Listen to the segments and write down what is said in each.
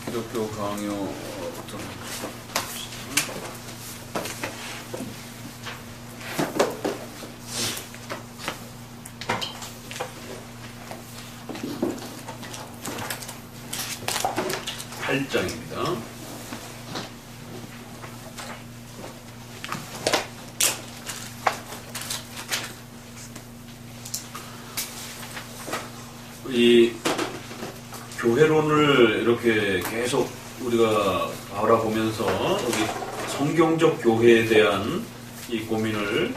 기독교 강요 좀 8장입니다. 이 교회론을 이렇게 계속 우리가 알아보면서 여기 성경적 교회에 대한 이 고민을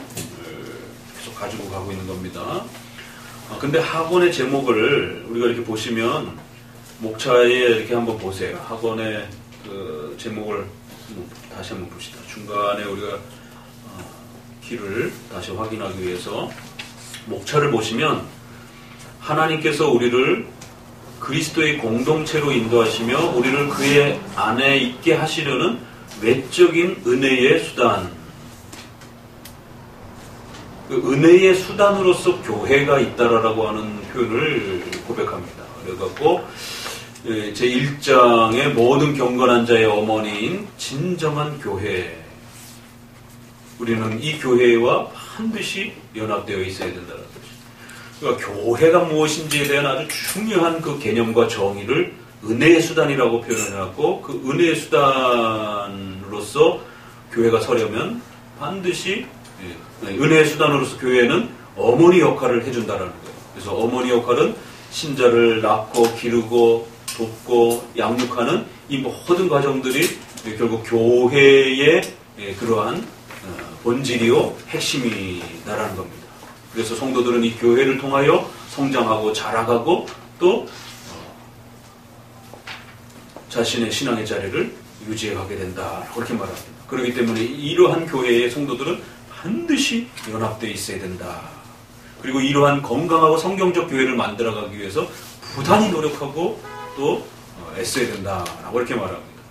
계속 가지고 가고 있는 겁니다. 근데 학원의 제목을 우리가 이렇게 보시면 목차에 이렇게 한번 보세요. 학원의 그 제목을 다시 한번 봅시다. 중간에 우리가 길을 다시 확인하기 위해서 목차를 보시면 하나님께서 우리를 그리스도의 공동체로 인도하시며 우리를 그의 안에 있게 하시려는 외적인 은혜의 수단, 그 은혜의 수단으로서 교회가 있다라고 하는 표현을 고백합니다. 그래갖고 제1장의 모든 경건한 자의 어머니인 진정한 교회, 우리는 이 교회와 반드시 연합되어 있어야 된다는 거죠. 그러니까 교회가 무엇인지에 대한 아주 중요한 그 개념과 정의를 은혜의 수단이라고 표현해놨고, 그 은혜의 수단으로서 교회가 서려면 반드시 은혜의 수단으로서 교회는 어머니 역할을 해준다라는 거예요. 그래서 어머니 역할은 신자를 낳고 기르고 돕고 양육하는 이 모든 과정들이 결국 교회의 그러한 본질이요 핵심이다라는 겁니다. 그래서 성도들은 이 교회를 통하여 성장하고 자라가고 또 자신의 신앙의 자리를 유지해가게 된다, 그렇게 말합니다. 그렇기 때문에 이러한 교회의 성도들은 반드시 연합되어 있어야 된다. 그리고 이러한 건강하고 성경적 교회를 만들어가기 위해서 부단히 노력하고 또 애써야 된다라고 이렇게 말합니다.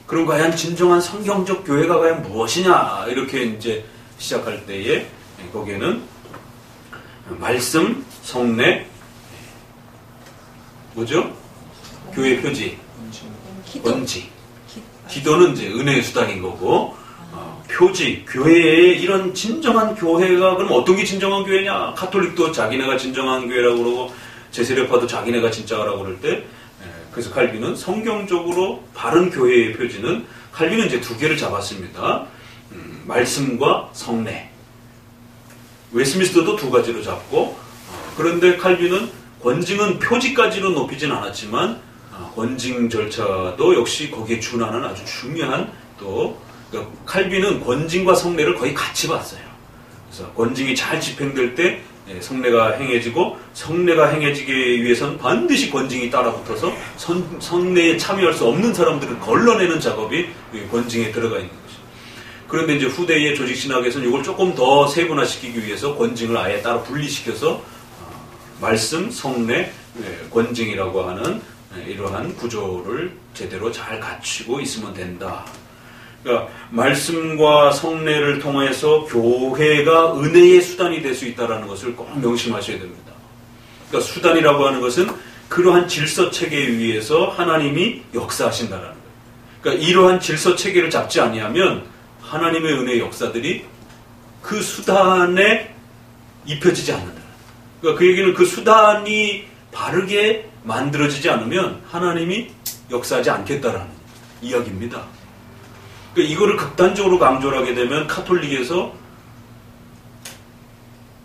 그럼 과연 진정한 성경적 교회가 과연 무엇이냐, 이렇게 이제 시작할 때에 거기에는 말씀, 성례, 뭐죠? 교회 표지, 원칙. 기도는 이제 은혜의 수단인 거고, 표지, 교회의 이런 진정한 교회가 그럼 어떤 게 진정한 교회냐? 가톨릭도 자기네가 진정한 교회라고 그러고 제세례파도 자기네가 진짜라고 그럴 때, 그래서 칼빈은 성경적으로 바른 교회의 표지는 칼빈은 이제 두 개를 잡았습니다. 말씀과 성례. 웨스민스터도 두 가지로 잡고, 그런데 칼빈은 권징은 표지까지는 높이진 않았지만 권징 절차도 역시 거기에 준하는 아주 중요한 또, 그러니까 칼빈은 권징과 성례를 거의 같이 봤어요. 그래서 권징이 잘 집행될 때 성례가 행해지고, 성례가 행해지기 위해서는 반드시 권징이 따라붙어서 성례에 참여할 수 없는 사람들을 걸러내는 작업이 권징에 들어가 있는 거죠. 그런데 이제 후대의 조직신학에서는 이걸 조금 더 세분화시키기 위해서 권징을 아예 따로 분리시켜서 말씀, 성례, 권징이라고 하는 이러한 구조를 제대로 잘 갖추고 있으면 된다. 그러니까 말씀과 성례를 통해서 교회가 은혜의 수단이 될 수 있다는 것을 꼭 명심하셔야 됩니다. 그러니까 수단이라고 하는 것은 그러한 질서체계에 의해서 하나님이 역사하신다는 거예요. 그러니까 이러한 질서체계를 잡지 아니하면 하나님의 은혜의 역사들이 그 수단에 입혀지지 않는다. 그러니까 그 얘기는 그 수단이 바르게 만들어지지 않으면 하나님이 역사하지 않겠다라는 이야기입니다. 그러니까 이거를 극단적으로 강조를 하게 되면 카톨릭에서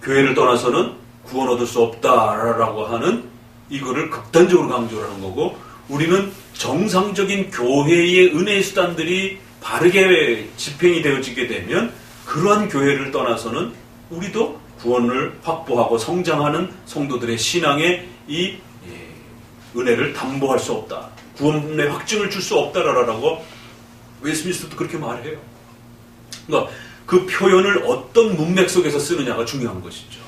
교회를 떠나서는 구원 얻을 수 없다라고 하는 이거를 극단적으로 강조를 하는 거고, 우리는 정상적인 교회의 은혜의 수단들이 바르게 집행이 되어지게 되면 그러한 교회를 떠나서는 우리도 구원을 확보하고 성장하는 성도들의 신앙에 이 은혜를 담보할 수 없다. 구원의 확증을 줄 수 없다라고 웨스민스터도 그렇게 말해요. 그러니까 그 표현을 어떤 문맥 속에서 쓰느냐가 중요한 것이죠.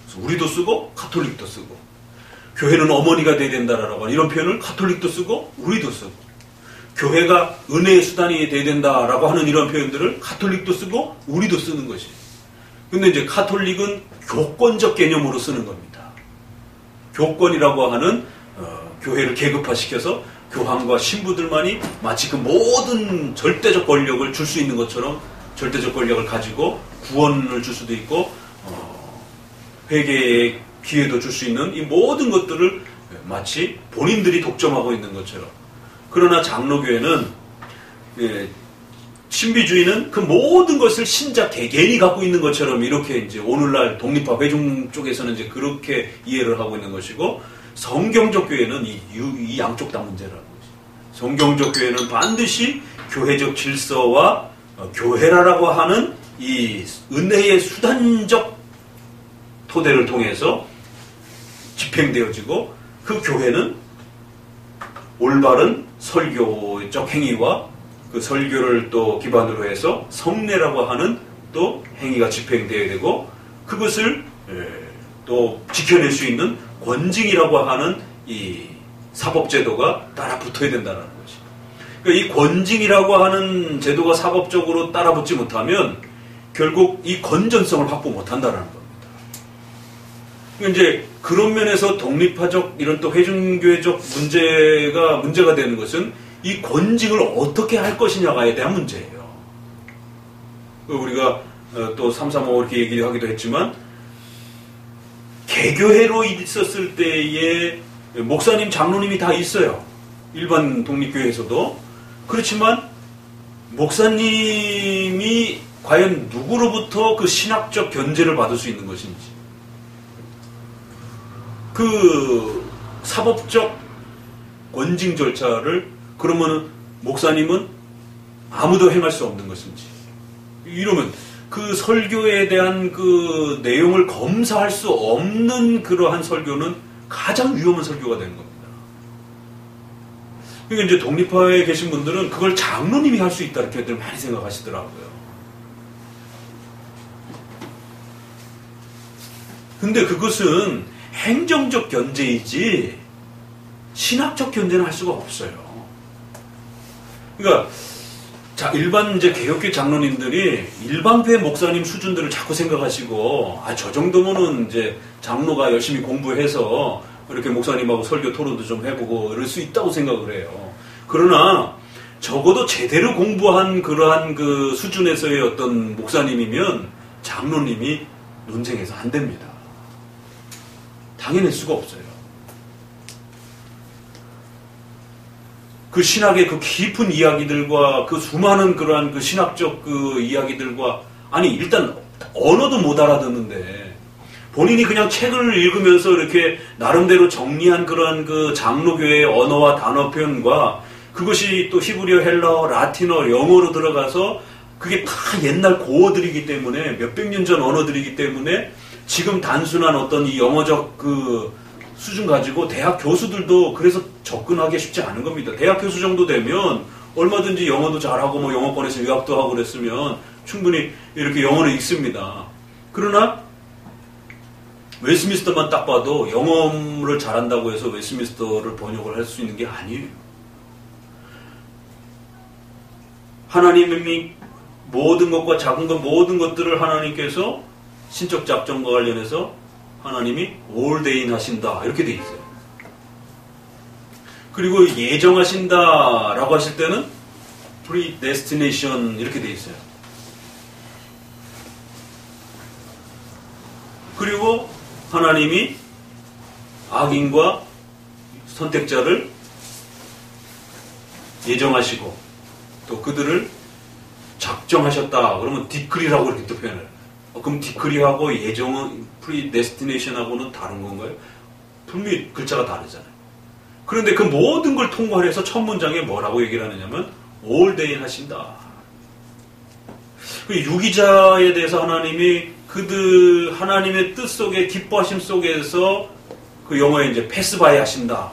그래서 우리도 쓰고 가톨릭도 쓰고, 교회는 어머니가 돼야 된다라고 하는 이런 표현을 가톨릭도 쓰고 우리도 쓰고, 교회가 은혜의 수단이 돼야 된다라고 하는 이런 표현들을 가톨릭도 쓰고 우리도 쓰는 것이에요. 근데 이제 가톨릭은 교권적 개념으로 쓰는 겁니다. 교권이라고 하는 교회를 계급화시켜서 교황과 신부들만이 마치 그 모든 절대적 권력을 줄 수 있는 것처럼 절대적 권력을 가지고 구원을 줄 수도 있고 회개의 기회도 줄 수 있는 이 모든 것들을 마치 본인들이 독점하고 있는 것처럼. 그러나 장로교회는 신비주의는 그 모든 것을 신자 개개인이 갖고 있는 것처럼 이렇게 이제 오늘날 독립파 회중 쪽에서는 이제 그렇게 이해를 하고 있는 것이고, 성경적 교회는 이 양쪽 다 문제라는 거죠. 성경적 교회는 반드시 교회적 질서와 교회라고 하는 이 은혜의 수단적 토대를 통해서 집행되어지고, 그 교회는 올바른 설교적 행위와 그 설교를 또 기반으로 해서 성례라고 하는 또 행위가 집행되어야 되고, 그것을 또 지켜낼 수 있는 권징이라고 하는 이 사법제도가 따라 붙어야 된다는 것이. 그러니까 이 권징이라고 하는 제도가 사법적으로 따라 붙지 못하면 결국 이 건전성을 확보 못한다는 겁니다. 그러니까 이제 그런 면에서 독립파적 이런 또 회중교회적 문제가 되는 것은 이 권징을 어떻게 할 것이냐에 대한 문제예요. 우리가 또 335 이렇게 얘기를 하기도 했지만, 개교회로 있었을 때에 목사님, 장로님이 다 있어요. 일반 독립교회에서도. 그렇지만 목사님이 과연 누구로부터 그 신학적 견제를 받을 수 있는 것인지, 그 사법적 권징 절차를 그러면 목사님은 아무도 행할 수 없는 것인지, 이러면 그 설교에 대한 그 내용을 검사할 수 없는 그러한 설교는 가장 위험한 설교가 되는 겁니다. 그러니까 이제 독립파에 계신 분들은 그걸 장로님이 할 수 있다 이렇게들 많이 생각하시더라고요. 근데 그것은 행정적 견제이지 신학적 견제는 할 수가 없어요. 그러니까 일반 이제 개혁교 장로님들이 일반 교회 목사님 수준들을 자꾸 생각하시고, 저 정도면은 이제 장로가 열심히 공부해서 이렇게 목사님하고 설교 토론도 좀 해보고 이럴 수 있다고 생각을 해요. 그러나 적어도 제대로 공부한 그러한 그 수준에서의 어떤 목사님이면 장로님이 논쟁해서 안 됩니다. 당해낼 수가 없어요. 그 신학의 그 깊은 이야기들과 그 수많은 그러한 그 신학적 그 이야기들과, 아니 일단 언어도 못 알아듣는데 본인이 그냥 책을 읽으면서 이렇게 나름대로 정리한 그러한 그 장로교회의 언어와 단어 표현과 그것이 또 히브리어, 헬라어, 라틴어, 영어로 들어가서 그게 다 옛날 고어들이기 때문에 몇백 년 전 언어들이기 때문에 지금 단순한 어떤 이 영어적 그 수준 가지고 대학 교수들도 그래서 접근하기 쉽지 않은 겁니다. 대학 교수 정도 되면 얼마든지 영어도 잘하고 뭐 영어권에서 유학도 하고 그랬으면 충분히 이렇게 영어는 읽습니다. 그러나 웨스트민스터만 딱 봐도 영어를 잘한다고 해서 웨스트민스터를 번역을 할 수 있는 게 아니에요. 하나님이 모든 것과 작은 것 모든 것들을 하나님께서 신적 작정과 관련해서 하나님이 올데인 하신다 이렇게 돼 있어요. 그리고 예정하신다라고 하실 때는 predestination 이렇게 돼 있어요. 그리고 하나님이 악인과 선택자를 예정하시고 또 그들을 작정하셨다. 그러면 디크리라고 이렇게 또 표현해요. 그럼 디크리하고 예정은 predestination하고는 다른 건가요? 분명히 글자가 다르잖아요. 그런데 그 모든 걸 통괄해서 첫 문장에 뭐라고 얘기를 하느냐면 올데인 하신다. 유기자에 대해서 하나님이 그들 하나님의 뜻 속에 기뻐하심 속에서 그 영어에 이제 패스바이 하신다.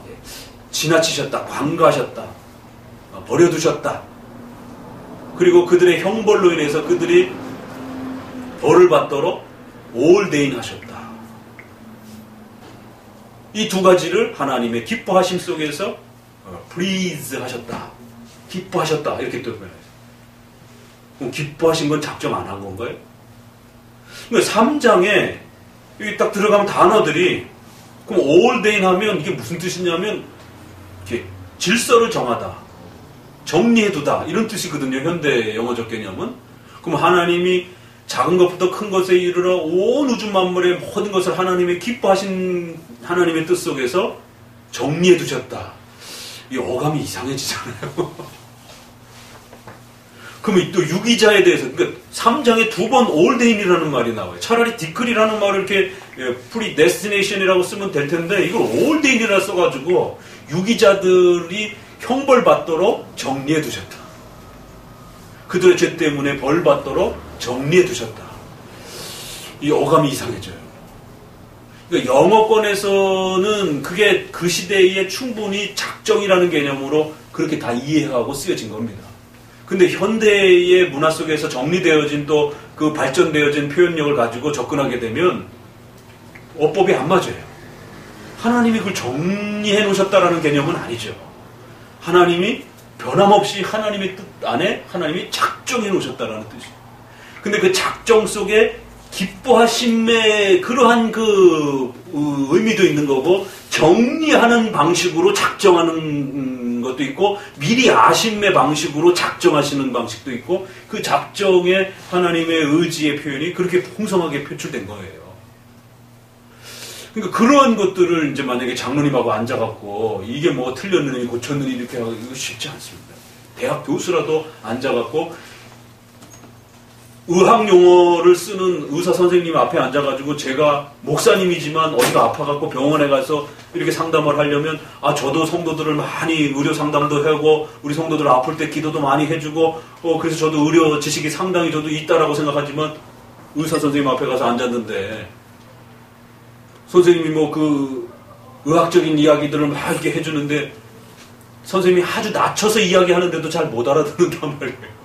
지나치셨다. 관가하셨다. 버려두셨다. 그리고 그들의 형벌로 인해서 그들이 벌을 받도록 올데인 하셨다. 이 두 가지를 하나님의 기뻐하심 속에서 please 하셨다. 기뻐하셨다. 이렇게 또 표현해요. 그럼 기뻐하신 건 작정 안 한 건가요? 3장에 여기 딱 들어가면 단어들이 그럼 올데인 하면 이게 무슨 뜻이냐면 이렇게 질서를 정하다, 정리해두다 이런 뜻이거든요. 현대 영어적 개념은. 그럼 하나님이 작은 것부터 큰 것에 이르러 온 우주 만물의 모든 것을 하나님이 기뻐하신 하나님의 뜻 속에서 정리해두셨다. 이 어감이 이상해지잖아요. 그러면 또 유기자에 대해서, 그러니까 3장에 2번 올데인이라는 말이 나와요. 차라리 디클이라는 말을 이렇게 프리데스티네이션이라고 쓰면 될 텐데 이걸 올데인이라 써가지고 유기자들이 형벌받도록 정리해두셨다. 그들의 죄 때문에 벌받도록 정리해두셨다. 이 어감이 이상해져요. 그러니까 영어권에서는 그게 그 시대에 충분히 작정이라는 개념으로 그렇게 다 이해하고 쓰여진 겁니다. 근데 현대의 문화 속에서 정리되어진 또 그 발전되어진 표현력을 가지고 접근하게 되면 어법이 안 맞아요. 하나님이 그걸 정리해 놓으셨다라는 개념은 아니죠. 하나님이 변함없이 하나님의 뜻 안에 하나님이 작정해 놓으셨다라는 뜻이에요. 근데 그 작정 속에 기뻐하심의 그러한 그 의미도 있는 거고, 정리하는 방식으로 작정하는 것도 있고, 미리 아심의 방식으로 작정하시는 방식도 있고, 그 작정에 하나님의 의지의 표현이 그렇게 풍성하게 표출된 거예요. 그러니까 그러한 것들을 이제 만약에 장로님하고 앉아갖고 이게 뭐 틀렸느니 고쳤느니 이렇게 하고 이거 쉽지 않습니다. 대학 교수라도 앉아갖고 의학 용어를 쓰는 의사 선생님 앞에 앉아가지고 제가 목사님이지만 어디가 아파갖고 병원에 가서 이렇게 상담을 하려면 저도 성도들을 많이 의료 상담도 하고 우리 성도들 아플 때 기도도 많이 해주고 그래서 저도 의료 지식이 상당히 저도 있다라고 생각하지만 의사 선생님 앞에 가서 앉았는데 선생님이 뭐 그 의학적인 이야기들을 막 이렇게 해주는데 선생님이 아주 낮춰서 이야기하는데도 잘 못 알아듣는단 말이에요.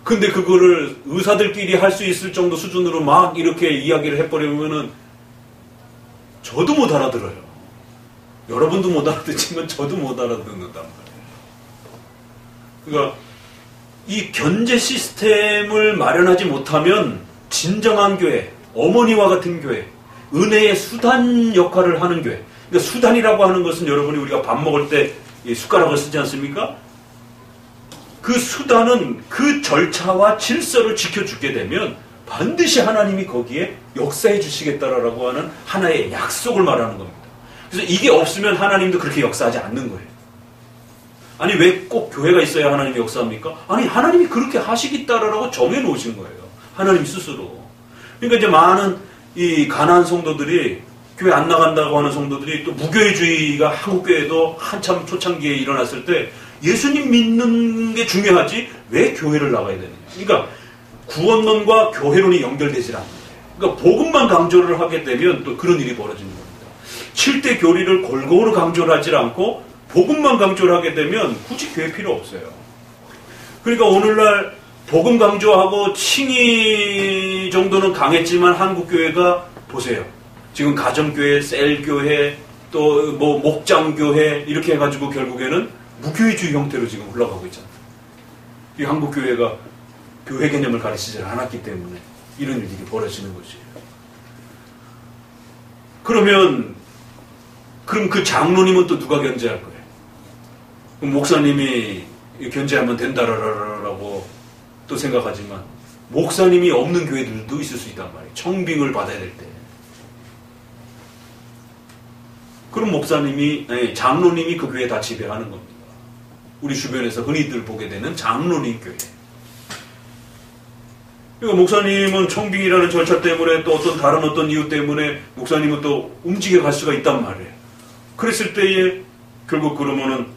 근데 그거를 의사들끼리 할 수 있을 정도 수준으로 막 이렇게 이야기를 해버리면은 저도 못 알아들어요. 여러분도 못 알아듣지만 저도 못 알아듣는단 말이에요. 그러니까 이 견제 시스템을 마련하지 못하면 진정한 교회, 어머니와 같은 교회, 은혜의 수단 역할을 하는 교회. 그러니까 수단이라고 하는 것은 여러분이 우리가 밥 먹을 때 숟가락을 쓰지 않습니까? 그 수단은 그 절차와 질서를 지켜주게 되면 반드시 하나님이 거기에 역사해 주시겠다라고 하는 하나의 약속을 말하는 겁니다. 그래서 이게 없으면 하나님도 그렇게 역사하지 않는 거예요. 아니 왜 꼭 교회가 있어야 하나님이 역사합니까? 아니 하나님이 그렇게 하시겠다라고 정해 놓으신 거예요. 하나님 스스로. 그러니까 이제 많은 이 가난한 성도들이 교회 안 나간다고 하는 성도들이 또 무교회주의가 한국교회도 한참 초창기에 일어났을 때 예수님 믿는 게 중요하지 왜 교회를 나가야 되느냐. 그러니까 구원론과 교회론이 연결되질 않는 거예요. 그러니까 복음만 강조를 하게 되면 또 그런 일이 벌어지는 겁니다. 7대 교리를 골고루 강조를 하지 않고 복음만 강조를 하게 되면 굳이 교회 필요 없어요. 그러니까 오늘날 복음 강조하고 칭의 정도는 강했지만 한국교회가 보세요. 지금 가정교회, 셀교회, 또 뭐 목장교회 이렇게 해가지고 결국에는 무교회주의 형태로 지금 흘러가고 있잖아요. 이 한국교회가 교회 개념을 가르치지 않았기 때문에 이런 일들이 벌어지는 거지. 그럼 그 장로님은 또 누가 견제할 거예요? 그럼 목사님이 견제하면 된다라고 또 생각하지만 목사님이 없는 교회들도 있을 수 있단 말이에요. 청빙을 받아야 될 때. 그럼 장로님이 그 교회 다 지배하는 겁니다. 우리 주변에서 흔히들 보게 되는 장로님 교회. 그러니까 목사님은 청빙이라는 절차 때문에 또 다른 어떤 이유 때문에 목사님은 또 움직여 갈 수가 있단 말이에요. 그랬을 때에 결국 그러면은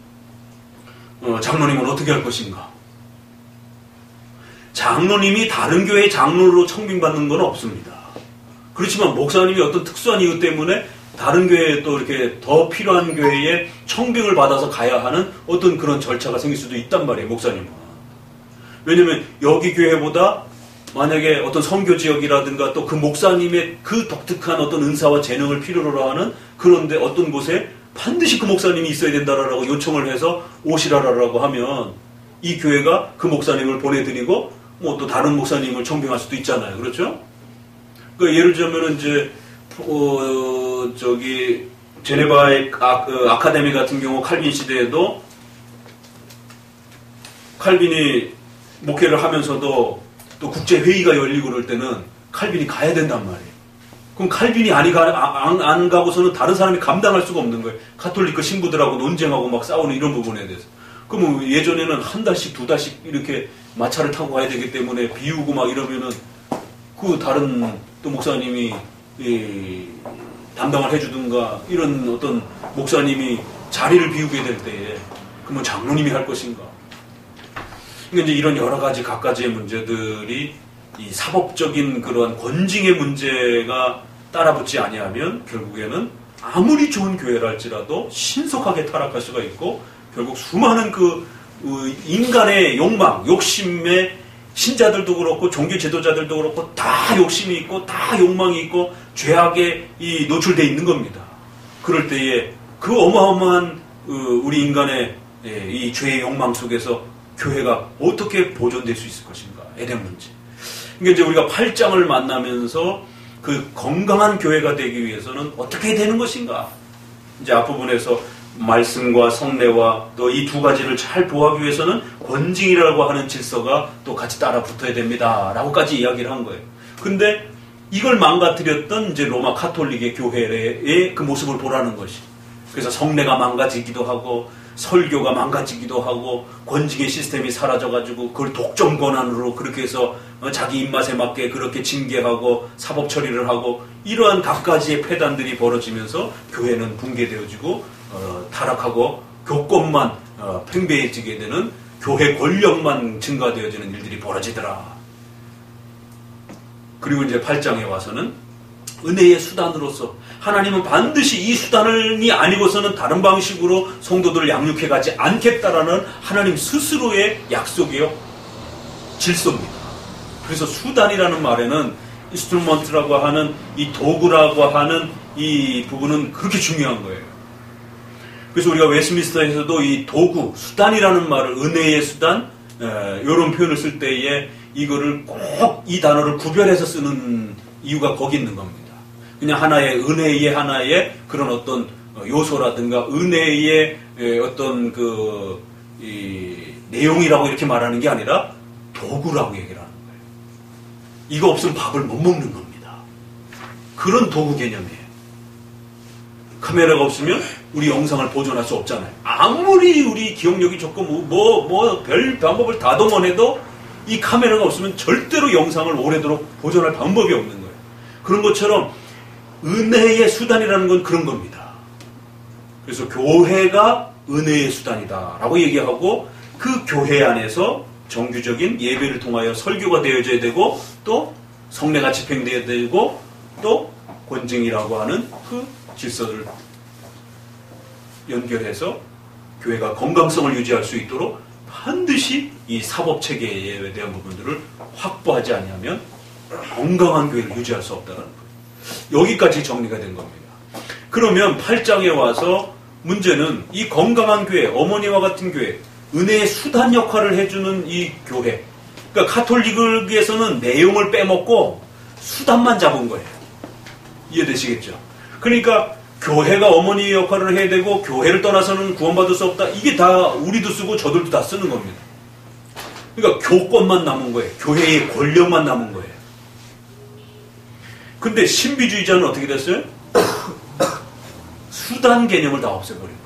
장로님은 어떻게 할 것인가? 장로님이 다른 교회의 장로로 청빙받는 건 없습니다. 그렇지만 목사님이 어떤 특수한 이유 때문에 다른 교회에 또 이렇게 더 필요한 교회에 청빙을 받아서 가야 하는 어떤 그런 절차가 생길 수도 있단 말이에요, 목사님은. 왜냐면 여기 교회보다 만약에 어떤 선교 지역이라든가 또 그 목사님의 그 독특한 어떤 은사와 재능을 필요로 하는 그런데 어떤 곳에 반드시 그 목사님이 있어야 된다라고 요청을 해서 오시라라고 하면 이 교회가 그 목사님을 보내드리고 뭐 또 다른 목사님을 청빙할 수도 있잖아요. 그렇죠? 그러니까 예를 들자면은 이제 제네바의 아카데미 같은 경우 칼빈 시대에도 칼빈이 목회를 하면서도 또 국제회의가 열리고 그럴 때는 칼빈이 가야 된단 말이에요. 그럼 칼빈이 안 가고서는 다른 사람이 감당할 수가 없는 거예요. 가톨릭 신부들하고 논쟁하고 막 싸우는 이런 부분에 대해서. 그럼 예전에는 한 달씩, 두 달씩 이렇게 마차를 타고 가야 되기 때문에 비우고 막 이러면은 그 다른 또 목사님이 담당을 해주든가 이런 어떤 목사님이 자리를 비우게 될 때에 그러면 장로님이 할 것인가. 그러니까 이제 이런 여러 가지 각가지의 문제들이 이 사법적인 그러한 권징의 문제가 따라붙지 아니하면 결국에는 아무리 좋은 교회라 할지라도 신속하게 타락할 수가 있고 결국 수많은 그 인간의 욕망, 욕심에 신자들도 그렇고 종교 지도자들도 그렇고 다 욕심이 있고 다 욕망이 있고 죄악에 노출되어 있는 겁니다. 그럴 때에 그 어마어마한 우리 인간의 이 죄의 욕망 속에서 교회가 어떻게 보존될 수 있을 것인가에 대한 문제. 그러니까 이제 우리가 8장을 만나면서 그 건강한 교회가 되기 위해서는 어떻게 되는 것인가? 이제 앞부분에서 말씀과 성례와 또 이 두 가지를 잘 보호하기 위해서는 권징이라고 하는 질서가 또 같이 따라 붙어야 됩니다. 라고까지 이야기를 한 거예요. 근데 이걸 망가뜨렸던 이제 로마 카톨릭의 교회의 그 모습을 보라는 것이. 그래서 성례가 망가지기도 하고 설교가 망가지기도 하고 권징의 시스템이 사라져가지고 그걸 독점 권한으로 그렇게 해서 자기 입맛에 맞게 그렇게 징계하고 사법 처리를 하고 이러한 각가지의 폐단들이 벌어지면서 교회는 붕괴되어지고 타락하고 교권만 팽배해지게 되는 교회 권력만 증가되어지는 일들이 벌어지더라. 그리고 이제 8장에 와서는 은혜의 수단으로서 하나님은 반드시 이 수단이 아니고서는 다른 방식으로 성도들을 양육해 가지 않겠다라는 하나님 스스로의 약속이요 질서입니다. 그래서 수단이라는 말에는 인스트루먼트라고 하는 이 도구라고 하는 이 부분은 그렇게 중요한 거예요. 그래서 우리가 웨스트민스터에서도 이 도구, 수단이라는 말을 은혜의 수단 이런 표현을 쓸 때에 이거를 꼭 이 단어를 구별해서 쓰는 이유가 거기 있는 겁니다. 그냥 하나의 은혜의 하나의 그런 어떤 요소라든가 은혜의 어떤 이 내용이라고 이렇게 말하는 게 아니라 도구라고 얘기를 하는 거예요. 이거 없으면 밥을 못 먹는 겁니다. 그런 도구 개념이에요. 카메라가 없으면 우리 영상을 보존할 수 없잖아요. 아무리 우리 기억력이 좋고 별 방법을 다 동원해도 이 카메라가 없으면 절대로 영상을 오래도록 보존할 방법이 없는 거예요. 그런 것처럼 은혜의 수단이라는 건 그런 겁니다. 그래서 교회가 은혜의 수단이다 라고 얘기하고 그 교회 안에서 정규적인 예배를 통하여 설교가 되어져야 되고 또 성례가 집행되어야 되고 또 권징이라고 하는 그 질서를 연결해서 교회가 건강성을 유지할 수 있도록 반드시 이 사법체계에 대한 부분들을 확보하지 아니하면 건강한 교회를 유지할 수 없다는 거예요. 여기까지 정리가 된 겁니다. 그러면 8장에 와서 문제는 이 건강한 교회, 어머니와 같은 교회, 은혜의 수단 역할을 해주는 이 교회. 그러니까 카톨릭에서는 내용을 빼먹고 수단만 잡은 거예요. 이해되시겠죠? 그러니까 교회가 어머니의 역할을 해야 되고 교회를 떠나서는 구원받을 수 없다. 이게 다 우리도 쓰고 저들도 다 쓰는 겁니다. 그러니까 교권만 남은 거예요. 교회의 권력만 남은 거예요. 근데 신비주의자는 어떻게 됐어요? 수단 개념을 다 없애버린 거예요.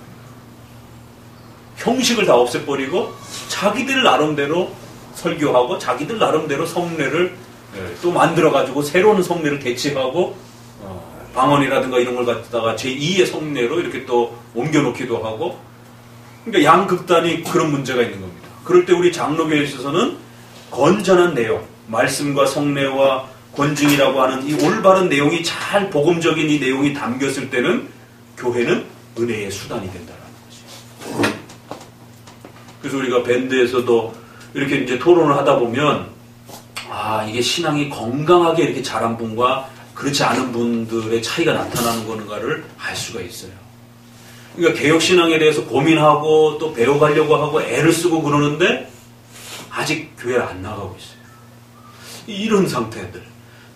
형식을 다 없애버리고 자기들 나름대로 설교하고 자기들 나름대로 성례를 또 만들어가지고 새로운 성례를 개최하고 방언이라든가 이런 걸 갖다가 제2의 성례로 이렇게 또 옮겨놓기도 하고 그러니까 양극단이 그런 문제가 있는 겁니다. 그럴 때 우리 장로교회에 있어서는 건전한 내용, 말씀과 성례와 권징이라고 하는 이 올바른 내용이 잘 복음적인 이 내용이 담겼을 때는 교회는 은혜의 수단이 된다는 거지. 그래서 우리가 밴드에서도 이렇게 이제 토론을 하다 보면 이게 신앙이 건강하게 이렇게 자란 분과 그렇지 않은 분들의 차이가 나타나는 건가를 알 수가 있어요. 그러니까 개혁신앙에 대해서 고민하고 또 배워가려고 하고 애를 쓰고 그러는데 아직 교회를 안 나가고 있어요. 이런 상태들.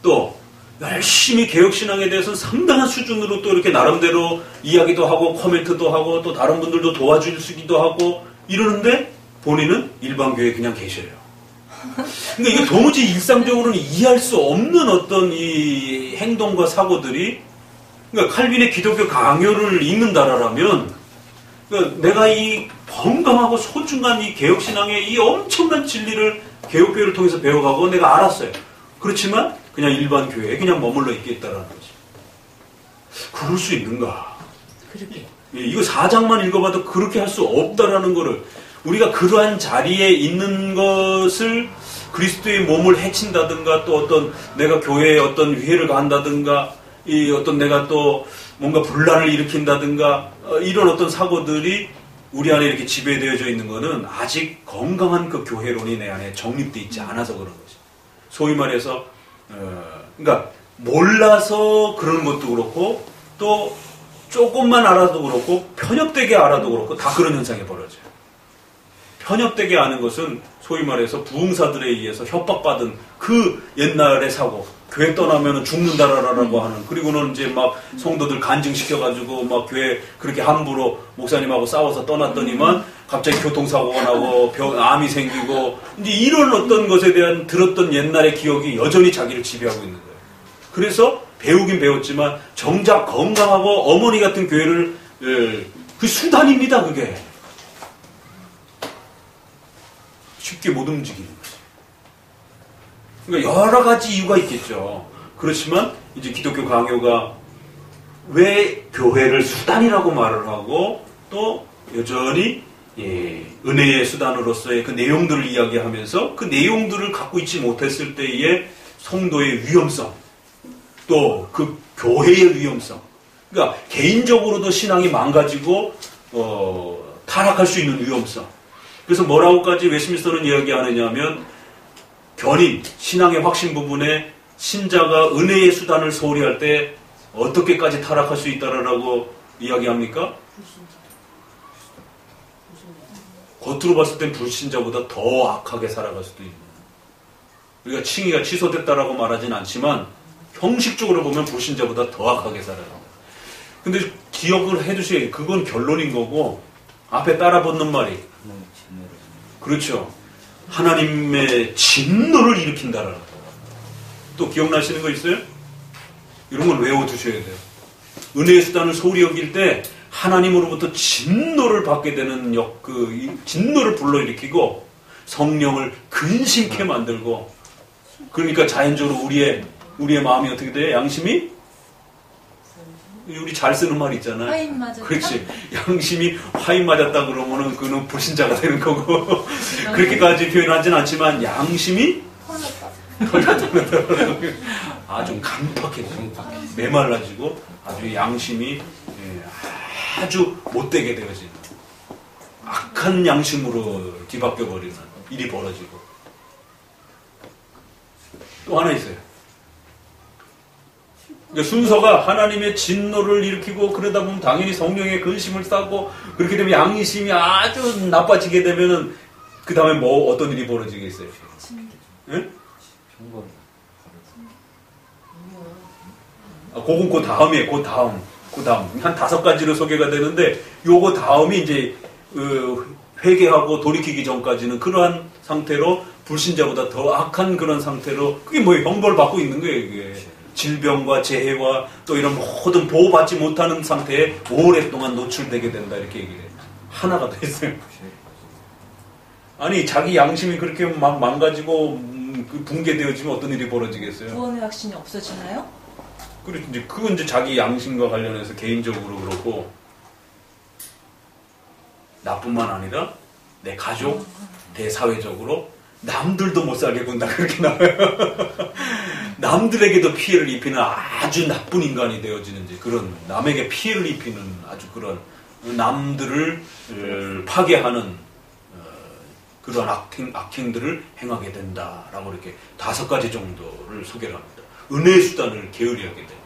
또 열심히 개혁신앙에 대해서는 상당한 수준으로 또 이렇게 나름대로 이야기도 하고 코멘트도 하고 또 다른 분들도 도와주기도 하고 이러는데 본인은 일반 교회에 그냥 계셔요. 그러니까 이게 도무지 일상적으로는 이해할 수 없는 어떤 이 행동과 사고들이, 그러니까 칼빈의 기독교 강요를 읽는다라면, 그러니까 내가 이 건강하고 소중한 이 개혁신앙의 이 엄청난 진리를 개혁교회를 통해서 배워가고 내가 알았어요. 그렇지만 그냥 일반 교회에 그냥 머물러 있겠다라는 거지. 그럴 수 있는가? 그렇게. 이거 4장만 읽어봐도 그렇게 할 수 없다라는 거를, 우리가 그러한 자리에 있는 것을 그리스도의 몸을 해친다든가, 또 어떤 내가 교회에 어떤 위해를 가한다든가, 이 어떤 내가 또 뭔가 분란을 일으킨다든가, 이런 어떤 사고들이 우리 안에 이렇게 지배되어져 있는 것은 아직 건강한 그 교회론이 내 안에 정립되어 있지 않아서 그런 거죠. 소위 말해서 그러니까 몰라서 그런 것도 그렇고, 또 조금만 알아도 그렇고, 편협되게 알아도 그렇고, 다 그런 현상이 벌어져요. 편협되게 아는 것은 소위 말해서 부흥사들에 의해서 협박받은 그 옛날의 사고, 교회 떠나면 죽는다라고 하는, 그리고는 이제 막 성도들 간증시켜가지고 막 교회 그렇게 함부로 목사님하고 싸워서 떠났더니만 갑자기 교통사고가 나고 암이 생기고, 이제 이런 어떤 것에 대한 들었던 옛날의 기억이 여전히 자기를 지배하고 있는 거예요. 그래서 배우긴 배웠지만 정작 건강하고 어머니 같은 교회를, 그 수단입니다, 그게. 쉽게 못 움직이는 거죠. 그러니까 여러 가지 이유가 있겠죠. 그렇지만 이제 기독교 강요가 왜 교회를 수단이라고 말을 하고, 또 여전히 은혜의 수단으로서의 그 내용들을 이야기하면서 그 내용들을 갖고 있지 못했을 때의 성도의 위험성, 또 그 교회의 위험성, 그러니까 개인적으로도 신앙이 망가지고 타락할 수 있는 위험성. 그래서 뭐라고까지 웨스민스터는 이야기하느냐면, 견인, 신앙의 확신 부분에 신자가 은혜의 수단을 소홀히 할 때 어떻게까지 타락할 수 있다라고 이야기합니까? 겉으로 봤을 땐 불신자보다 더 악하게 살아갈 수도 있는. 우리가 칭의가 취소됐다라고 말하진 않지만 형식적으로 보면 불신자보다 더 악하게 살아요. 근데 기억을 해두셔야 돼요. 그건 결론인 거고, 앞에 따라 붙는 말이, 그렇죠. 하나님의 진노를 일으킨다라는 거. 또 기억나시는 거 있어요? 이런 걸 외워두셔야 돼요. 은혜의 수단을 소홀히 여길 때 하나님으로부터 진노를 받게 되는 진노를 불러일으키고 성령을 근심케 만들고, 그러니까 자연적으로 우리의 마음이 어떻게 돼요? 양심이? 우리 잘 쓰는 말 있잖아요. 화인 맞았다. 그렇지. 양심이 화인 맞았다 그러면은 그는 불신자가 되는 거고, 그렇게까지 표현하진 않지만 양심이 아주 강팍해, 메말라지고 아주 양심이 아주 못되게 되어지는, 악한 양심으로 뒤바뀌어 버리는 일이 벌어지고. 또 하나 있어요. 그러니까 순서가 하나님의 진노를 일으키고, 그러다 보면 당연히 성령의 근심을 쌓고, 그렇게 되면 양심이 아주 나빠지게 되면은 그 다음에 뭐 어떤 일이 벌어지겠어요? 응? 그건 그 다음이에요. 그 다음 한 5가지로 소개가 되는데, 요거 다음이 이제 회개하고 돌이키기 전까지는 그러한 상태로 불신자보다 더 악한 그런 상태로, 그게 뭐 형벌 받고 있는 거예요. 이게 질병과 재해와 또 이런 모든 보호받지 못하는 상태에 오랫동안 노출되게 된다, 이렇게 얘기를 해요. 하나가 더 있어요. 아니 자기 양심이 그렇게 막 망가지고 붕괴되어지면 어떤 일이 벌어지겠어요? 구원의 확신이 없어지나요? 그리고 이제 그건 이제 자기 양심과 관련해서 개인적으로 그렇고, 나뿐만 아니라 내 가족, 대사회적으로 남들도 못 살게 군다, 그렇게 나와요. 남들에게도 피해를 입히는 아주 나쁜 인간이 되어지는, 그런 남에게 피해를 입히는 아주 그런 남들을 파괴하는 그런 악행들을 행하게 된다라고 이렇게 5가지 정도를 소개를 합니다. 은혜의 수단을 게으리하게 됩니다.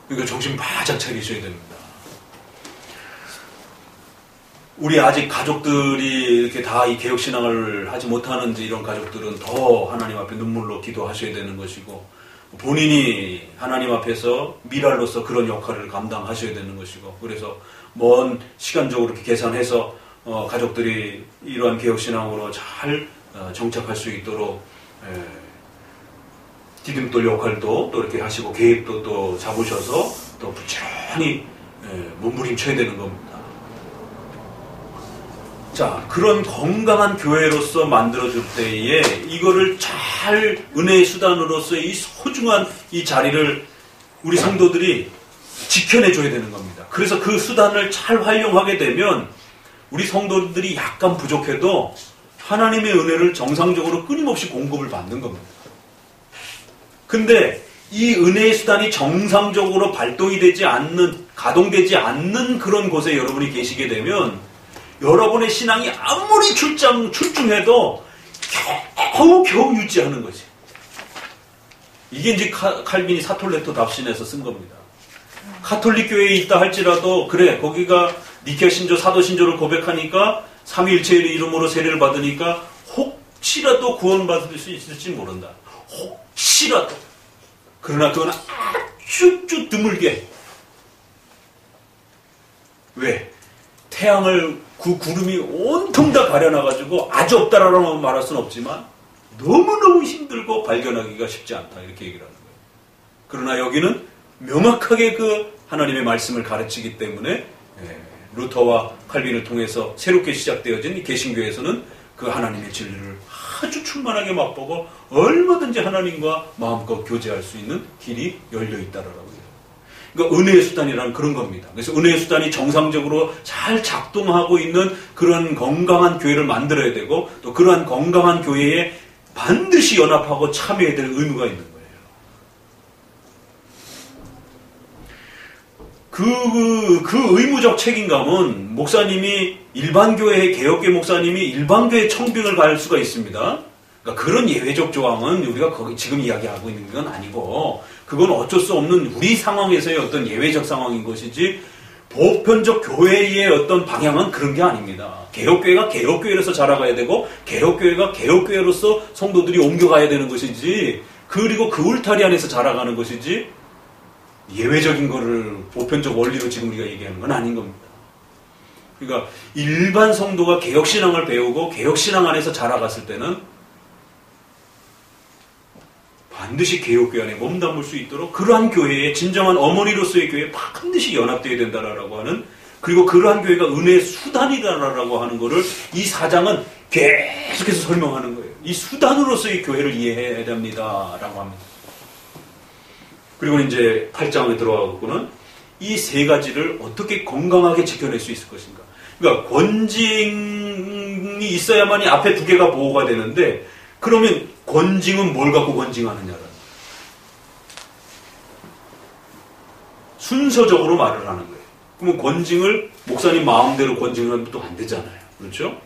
그러니까 정신 바짝 차리셔야 됩니다. 우리 아직 가족들이 이렇게 다 이 개혁신앙을 하지 못하는 이런 가족들은 더 하나님 앞에 눈물로 기도하셔야 되는 것이고, 본인이 하나님 앞에서 미랄로서 그런 역할을 감당하셔야 되는 것이고, 그래서 먼 시간적으로 이렇게 계산해서 가족들이 이러한 개혁신앙으로 잘 정착할 수 있도록 디딤돌 역할도 또 이렇게 하시고 계획도 또 잡으셔서 또 부지런히 몸부림쳐야 되는 겁니다. 자, 그런 건강한 교회로서 만들어줄 때에 이거를 잘 은혜의 수단으로서의 이 소중한 이 자리를 우리 성도들이 지켜내줘야 되는 겁니다. 그래서 그 수단을 잘 활용하게 되면 우리 성도들이 약간 부족해도 하나님의 은혜를 정상적으로 끊임없이 공급을 받는 겁니다. 근데 이 은혜의 수단이 정상적으로 발동이 되지 않는, 가동되지 않는 그런 곳에 여러분이 계시게 되면 여러분의 신앙이 아무리 출중해도 겨우 유지하는 거지. 이게 이제 칼빈이 사톨레토 답신에서 쓴 겁니다. 가톨릭 교회에 있다 할지라도 그래 거기가 니케아 신조 사도 신조를 고백하니까 삼위일체의 이름으로 세례를 받으니까 혹시라도 구원받을 수 있을지 모른다. 혹시라도. 그러나 그건 아주 드물게. 왜? 태양을 그 구름이 온통 다 가려놔가지고 아주 없다라고 말할 수는 없지만 너무너무 힘들고 발견하기가 쉽지 않다. 이렇게 얘기를 하는 거예요. 그러나 여기는 명확하게 그 하나님의 말씀을 가르치기 때문에 루터와 칼빈을 통해서 새롭게 시작되어진 이 개신교에서는 그 하나님의 진리를 아주 충만하게 맛보고 얼마든지 하나님과 마음껏 교제할 수 있는 길이 열려 있다라고 해요. 그러니까 은혜의 수단이라는 그런 겁니다. 그래서 은혜의 수단이 정상적으로 잘 작동하고 있는 그런 건강한 교회를 만들어야 되고 또 그러한 건강한 교회에 반드시 연합하고 참여해야 될 의무가 있는 거예요. 그 의무적 책임감은 목사님이 일반 교회의 개혁계 목사님이 일반 교회 청빙을 갈 수가 있습니다. 그러니까 그런 예외적 조항은 우리가 지금 이야기하고 있는 건 아니고 그건 어쩔 수 없는 우리 상황에서의 어떤 예외적 상황인 것이지 보편적 교회의 어떤 방향은 그런 게 아닙니다. 개혁교회가 개혁교회로서 자라가야 되고 개혁교회가 개혁교회로서 성도들이 옮겨가야 되는 것이지 그리고 그 울타리 안에서 자라가는 것이지 예외적인 거를 보편적 원리로 지금 우리가 얘기하는 건 아닌 겁니다. 그러니까 일반 성도가 개혁신앙을 배우고 개혁신앙 안에서 자라갔을 때는 반드시 개혁교회 안에 몸담을 수 있도록 그러한 교회에 진정한 어머니로서의 교회에 반드시 연합되어야 된다라고 하는 그리고 그러한 교회가 은혜의 수단이다라고 하는 것을 이 4장은 계속해서 설명하는 거예요. 이 수단으로서의 교회를 이해해야 됩니다라고 합니다. 그리고 이제 8장에 들어가고는 이 세 가지를 어떻게 건강하게 지켜낼 수 있을 것인가. 그러니까 권징이 있어야만이 앞에 두 개가 보호가 되는데 그러면 권징은 뭘 갖고 권징하느냐라는 순서적으로 말을 하는 거예요. 그러면 권징을 목사님 마음대로 권징을 하면 또 안 되잖아요. 그렇죠?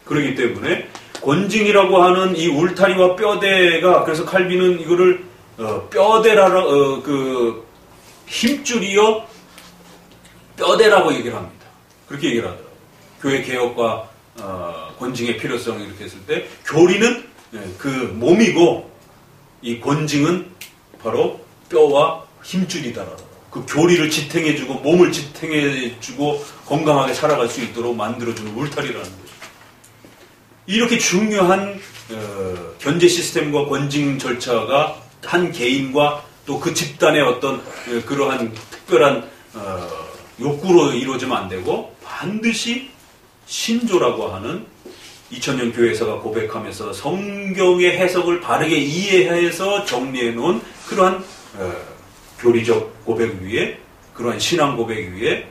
그렇기 때문에 권징이라고 하는 이 울타리와 뼈대가 그래서 칼빈은 이거를 뼈대라라 그 힘줄이요 뼈대라고 얘기를 합니다. 그렇게 얘기를 하더라고요. 교회 개혁과 권징의 필요성을 이렇게 했을 때 교리는 그 몸이고 이 권징은 바로 뼈와 힘줄이다라고. 그 교리를 지탱해주고 몸을 지탱해주고 건강하게 살아갈 수 있도록 만들어주는 울타리라는 거죠. 이렇게 중요한 견제 시스템과 권징 절차가 한 개인과 또 그 집단의 어떤 그러한 특별한 욕구로 이루어지면 안 되고 반드시 신조라고 하는 2000년 교회사가 고백하면서 성경의 해석을 바르게 이해해서 정리해 놓은 그러한 교리적 고백 위에 그러한 신앙 고백 위에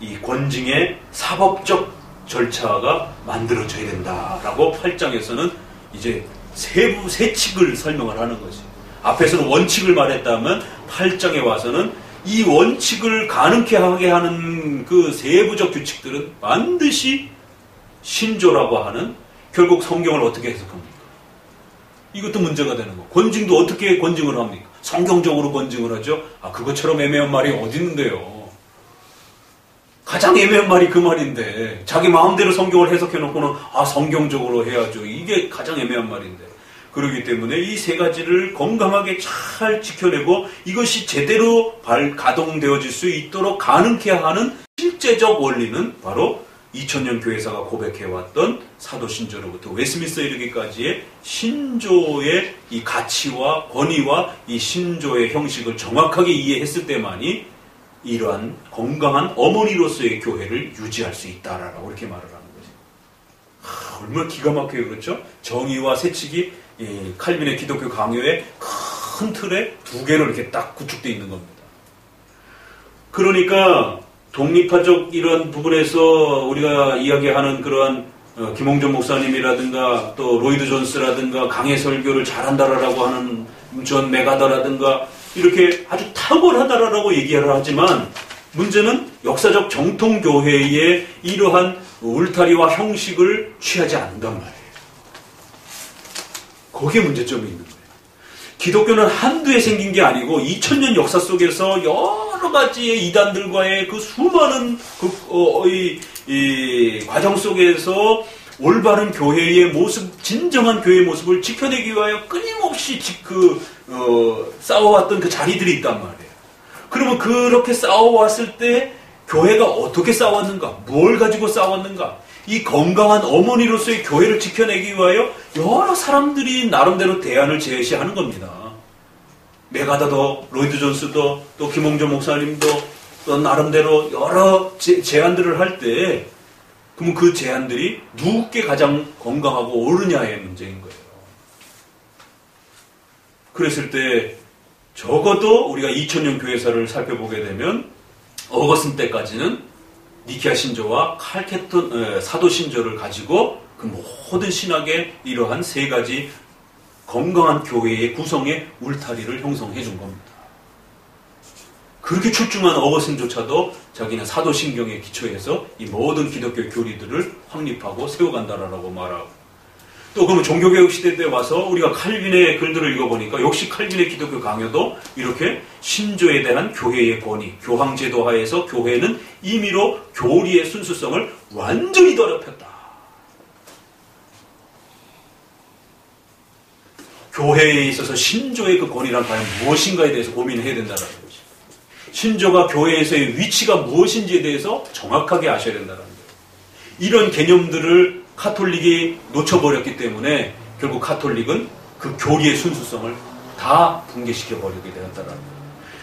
이 권징의 사법적 절차가 만들어져야 된다라고 8장에서는 이제 세 칙을 설명을 하는 거지. 앞에서는 원칙을 말했다면 8장에 와서는 이 원칙을 가능케 하게 하는 그 세부적 규칙들은 반드시 신조라고 하는 결국 성경을 어떻게 해석합니까? 이것도 문제가 되는 거. 권징도 어떻게 권징을 합니까? 성경적으로 권징을 하죠. 그것처럼 애매한 말이 어디 있는데요. 가장 애매한 말이 그 말인데 자기 마음대로 성경을 해석해놓고는 성경적으로 해야죠. 이게 가장 애매한 말인데. 그렇기 때문에 이 세 가지를 건강하게 잘 지켜내고 이것이 제대로 가동되어질 수 있도록 가능케 하는 실제적 원리는 바로 2000년 교회사가 고백해왔던 사도신조로부터 웨스민스터 이르기까지의 신조의 이 가치와 권위와 이 신조의 형식을 정확하게 이해했을 때만이 이러한 건강한 어머니로서의 교회를 유지할 수 있다라고 이렇게 말을 하는 거죠. 얼마나 기가 막혀요, 그렇죠? 정의와 세칙이 이 칼빈의 기독교 강요의 큰 틀에 두 개로 이렇게 딱 구축되어 있는 겁니다. 그러니까 독립파적 이런 부분에서 우리가 이야기하는 그러한 김홍준 목사님이라든가 또 로이드 존스라든가 강해 설교를 잘한다라고 하는 존 메가더라든가 이렇게 아주 탁월하다라고 얘기를 하지만 문제는 역사적 정통교회의 이러한 울타리와 형식을 취하지 않는단 말이에요. 거기에 문제점이 있는 거예요. 기독교는 한두에 생긴 게 아니고 2000년 역사 속에서 여러 가지의 이단들과의 그 수많은 이 과정 속에서 올바른 교회의 모습, 진정한 교회의 모습을 지켜내기 위하여 끊임없이 싸워왔던 그 자리들이 있단 말이에요. 그러면 그렇게 싸워왔을 때 교회가 어떻게 싸웠는가? 뭘 가지고 싸웠는가? 이 건강한 어머니로서의 교회를 지켜내기 위하여 여러 사람들이 나름대로 대안을 제시하는 겁니다. 메가더도, 로이드 존스도, 또 김홍준 목사님도 또 나름대로 여러 제안들을 할 때 그러면 그 제안들이 누구께 가장 건강하고 옳으냐의 문제인 거예요. 그랬을 때 적어도 우리가 2000년 교회사를 살펴보게 되면 어거스틴 때까지는 니케아 신조와 칼케톤 사도 신조를 가지고 그 모든 신학의 이러한 세 가지 건강한 교회의 구성의 울타리를 형성해 준 겁니다. 그렇게 출중한 어거스틴조차도 자기는 사도신경에 기초해서 이 모든 기독교 교리들을 확립하고 세워간다라고 말하고 또 그러면 종교개혁 시대 때 와서 우리가 칼빈의 글들을 읽어보니까 역시 칼빈의 기독교 강요도 이렇게 신조에 대한 교회의 권위, 교황제도 하에서 교회는 임의로 교리의 순수성을 완전히 더럽혔다. 교회에 있어서 신조의 그 권위란 과연 무엇인가에 대해서 고민해야 된다는 거죠. 신조가 교회에서의 위치가 무엇인지에 대해서 정확하게 아셔야 된다는 거예요. 이런 개념들을 카톨릭이 놓쳐버렸기 때문에 결국 카톨릭은 그 교리의 순수성을 다 붕괴시켜버리게 되었다는 거예요.